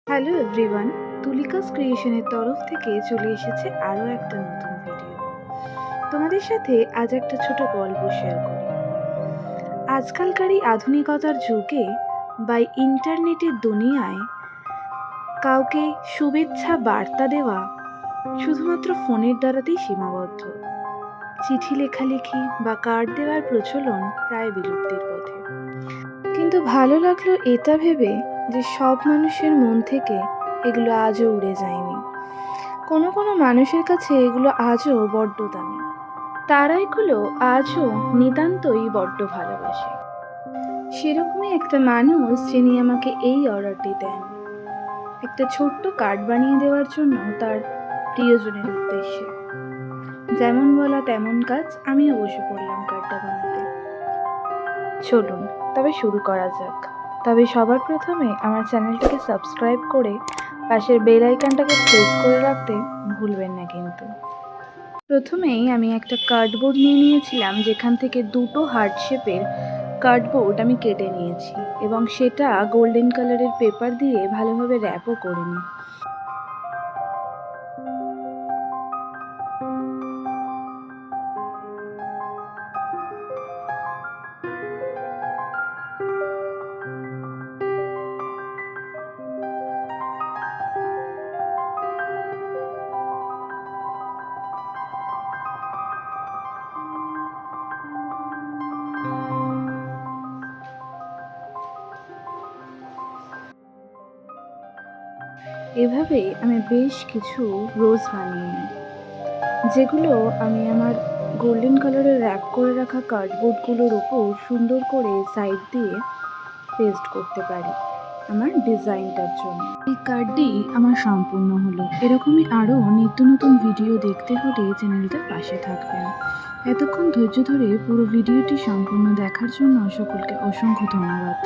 Hello everyone, Tulika's ক্রিয়েশনের তরফ থেকে চলে এসেছে আরও একটা নতুন ভিডিও। তোমাদের সাথে আজ একটা ছোট গল্প শেয়ার করি। আজকালকার এই আধুনিকতার যুগে বা ইন্টারনেটের দুনিয়ায় কাউকে শুভেচ্ছা বার্তা দেওয়া শুধুমাত্র ফোনের দ্বারাতেই সীমাবদ্ধ। চিঠি লেখালেখি বা কার্ড দেওয়ার প্রচলন প্রায় বিলুপ্তির পথে। কিন্তু ভালো লাগলো এটা ভেবে যে সব মানুষের মন থেকে এগুলো আজও উড়ে যায়নি। কোনো কোনো মানুষের কাছে এগুলো আজও বড্ড দামি। তারা এগুলো আজও নিতান্তই বড্ড ভালোবাসে। সেরকমই একটা মানুষ যিনি আমাকে এই অর্ডারটি দেন, একটা ছোট্ট কার্ড বানিয়ে দেওয়ার জন্য তার প্রিয়জনের উদ্দেশ্যে। যেমন বলা তেমন কাজ, আমিও বসে পড়লাম কার্ডটা বানাতে। চলুন তবে শুরু করা যাক। তবে সবার প্রথমে আমার চ্যানেলটাকে সাবস্ক্রাইব করে পাশের বেল আইকনটাকে প্রেস করে রাখতে ভুলবেন না কিন্তু। প্রথমেই আমি একটা কার্ডবোর্ড নিয়ে নিয়েছিলাম, যেখান থেকে দুটো হার্ট শেপের কার্ডবোর্ড আমি কেটে নিয়েছি এবং সেটা গোল্ডেন কালারের পেপার দিয়ে ভালোভাবে র্যাপও করে নিই। এভাবে আমি বেশ কিছু রোজ বানিয়ে নিই, যেগুলো আমি আমার গোল্ডেন কালারের র্যাপ করে রাখা কার্ডবোর্ডগুলোর ওপর সুন্দর করে সাইড দিয়ে পেস্ট করতে পারি আমার ডিজাইনটার জন্য। এই কার্ডটি আমার সম্পূর্ণ হলো। এরকমই আরও নিত্য নতুন ভিডিও দেখতে হলে চ্যানেলটার পাশে থাকবেন। এতক্ষণ ধৈর্য ধরে পুরো ভিডিওটি সম্পূর্ণ দেখার জন্য সকলকে অসংখ্য ধন্যবাদ।